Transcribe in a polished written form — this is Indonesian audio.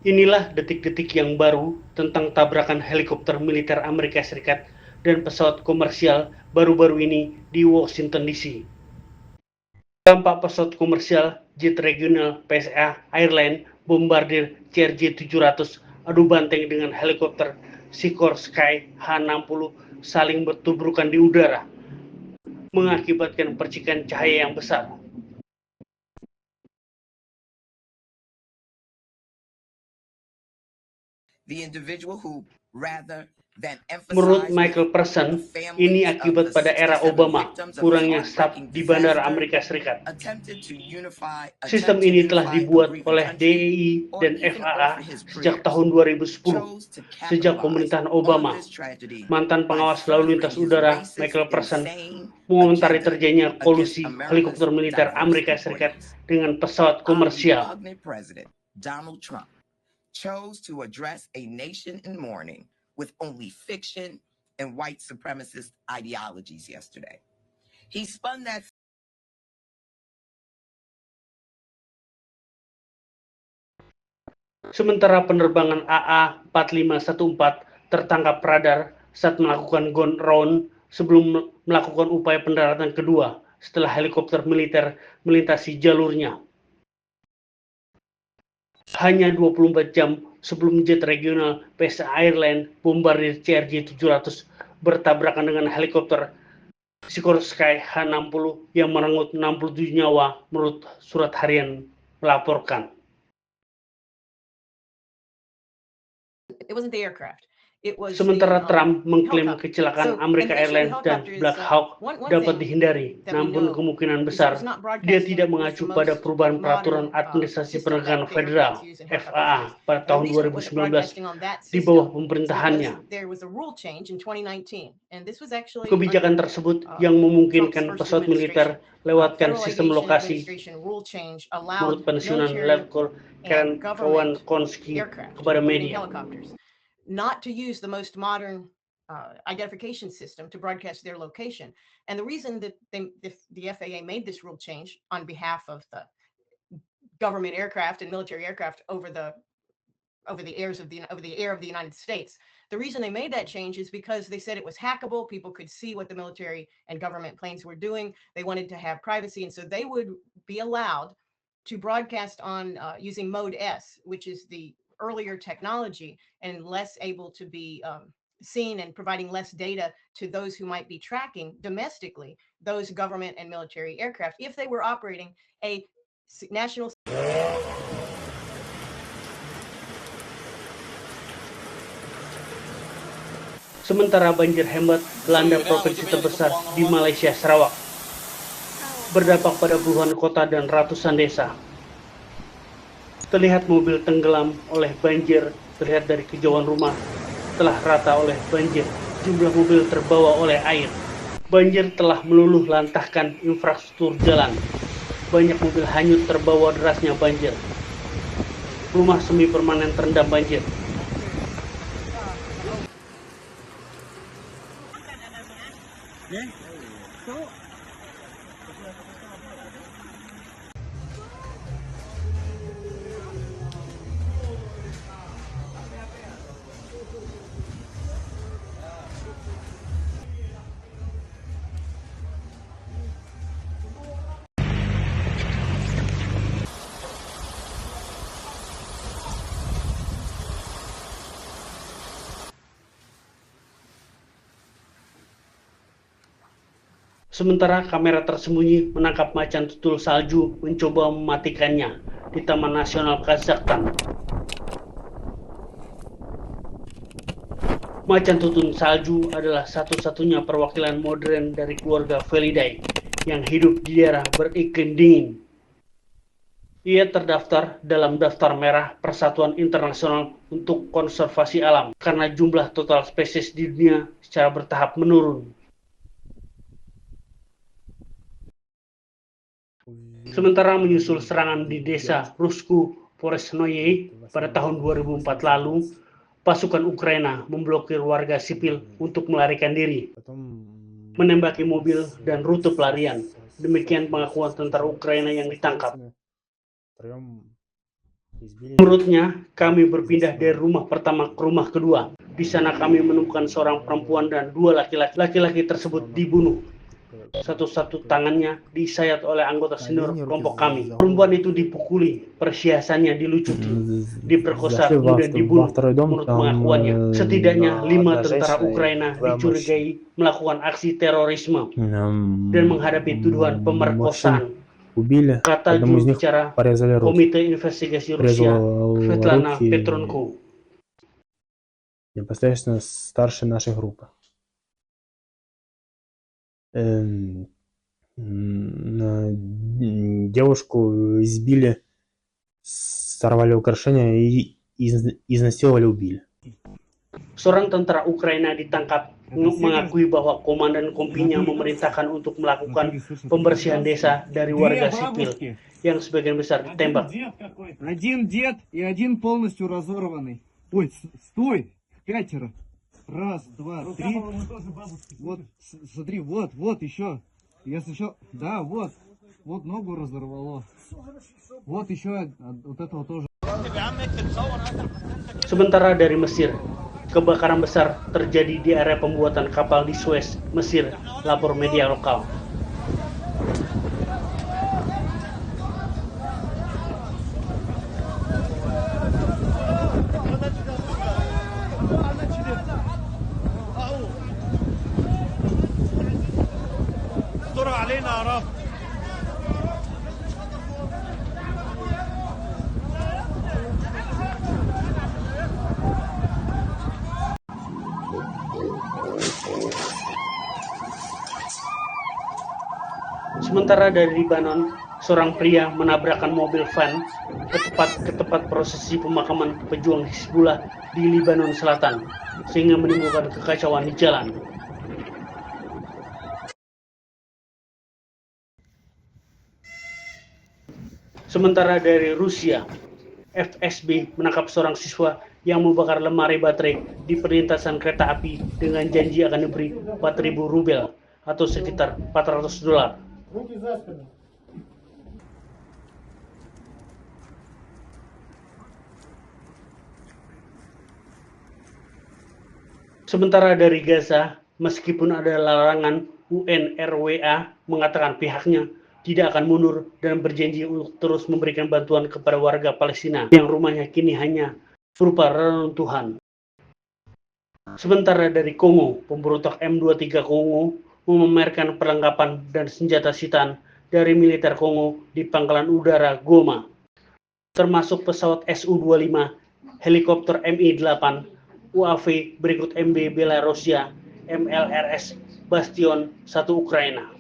Inilah detik-detik yang baru tentang tabrakan helikopter militer Amerika Serikat dan pesawat komersial baru-baru ini di Washington DC. Tampak pesawat komersial jet regional PSA Airlines Bombardier CRJ-700 adu banteng dengan helikopter Sikorsky H-60 saling bertubrukan di udara, mengakibatkan percikan cahaya yang besar. Menurut Michael Person, ini akibat pada era Obama, kurangnya staf di Bandara Amerika Serikat. Sistem ini telah dibuat oleh DEI dan FAA sejak tahun 2010, sejak pemerintahan Obama. Mantan pengawas lalu lintas udara Michael Person mengomentari terjadinya kolusi helikopter militer Amerika Serikat dengan pesawat komersial. Chose to address a nation in mourning with only fiction and white supremacist ideologies yesterday. He spun that. Sementara penerbangan AA-4514 tertangkap radar saat melakukan ground round sebelum melakukan upaya pendaratan kedua setelah helikopter militer melintasi jalurnya. Hanya 24 jam sebelum jet regional PSA Airlines Bombardier CRJ-700 bertabrakan dengan helikopter Sikorsky H-60 yang merenggut 67 nyawa menurut surat harian melaporkan. Sementara Trump mengklaim kecelakaan Amerika Airlines dan Black Hawk dapat dihindari, namun kemungkinan besar dia tidak mengacu pada perubahan peraturan administrasi penegakan federal (FAA) pada tahun 2019 di bawah pemerintahannya. Kebijakan tersebut yang memungkinkan pesawat militer lewatkan sistem lokasi menurut pensiunan Lieutenant Karen Kowalski kepada media. Not to use the most modern identification system to broadcast their location. And the reason that the FAA made this rule change on behalf of the government aircraft and military aircraft over the air of the United States, the reason they made that change is because they said it was hackable. People could see what the military and government planes were doing. They wanted to have privacy, and so they would be allowed to broadcast on using Mode S, which is the earlier technology and less able to be seen and providing less data to those who might be tracking domestically those government and military aircraft if they were operating a national. Sementara banjir hebat melanda provinsi terbesar di Malaysia, Sarawak, berdampak pada puluhan kota dan ratusan desa. Terlihat mobil tenggelam oleh banjir, terlihat dari kejauhan rumah telah rata oleh banjir. Jumlah mobil terbawa oleh air. Banjir telah meluluh lantahkan infrastruktur jalan. Banyak mobil hanyut terbawa derasnya banjir. Rumah semi permanen terendam banjir. Sementara kamera tersembunyi menangkap macan tutul salju mencoba mematikannya di Taman Nasional Kazakhstan. Macan tutul salju adalah satu-satunya perwakilan modern dari keluarga Felidae yang hidup di daerah beriklim dingin. Ia terdaftar dalam daftar merah Persatuan Internasional untuk Konservasi Alam karena jumlah total spesies di dunia secara bertahap menurun. Sementara menyusul serangan di desa Rusku Poresnoye pada tahun 2004 lalu, pasukan Ukraina memblokir warga sipil untuk melarikan diri, menembaki mobil dan rute pelarian. Demikian pengakuan tentara Ukraina yang ditangkap. Menurutnya, kami berpindah dari rumah pertama ke rumah kedua. Di sana kami menemukan seorang perempuan dan dua laki-laki. Laki-laki tersebut dibunuh. Satu-satu tangannya disayat oleh anggota senior kelompok kami. Perempuan itu dipukuli, perhiasannya dilucuti, diperkosa, kemudian dibunuh. Menurut pengakuannya, setidaknya 5 tentara Ukraina dicurigai melakukan aksi terorisme dan menghadapi tuduhan pemerkosaan. Kata juru bicara Komite Investigasi Rusia, Svetlana Petrenko. Непосредственно старшей нашей группы. Девушку избили, сорвали украшения и изнасиловали, убили. Seorang tentara Ukraina ditangkap mengakui bahwa komandan kompinya memerintahkan untuk melakukan pembersihan desa dari warga sipil yang sebagian besar ditembak. Один дед и один полностью разорванный. Ой, стой! 5. Раз, два, три. Вот, смотри, вот еще. Если еще, да, вот ногу разорвало. Вот еще вот этого тоже. Sementara dari Mesir, kebakaran besar terjadi di area pembuatan kapal di Suez, Mesir, lapor media lokal. Sementara dari Libanon, seorang pria menabrakkan mobil van ke tempat prosesi pemakaman pejuang Hizbullah di Libanon Selatan, sehingga menimbulkan kekacauan di jalan. Sementara dari Rusia, FSB menangkap seorang siswa yang membakar lemari baterai di perlintasan kereta api dengan janji akan diberi 4.000 rubel atau sekitar $400. Sementara dari Gaza, meskipun ada larangan, UNRWA mengatakan pihaknya tidak akan mundur dan berjanji untuk terus memberikan bantuan kepada warga Palestina yang rumahnya kini hanya berupa reruntuhan. Sementara dari Kongo, pemberontak M23 Kongo memamerkan perlengkapan dan senjata sitaan dari militer Kongo di pangkalan udara Goma, termasuk pesawat Su-25, helikopter Mi-8, UAV berikut MB Belarusia, MLRS Bastion 1 Ukraina.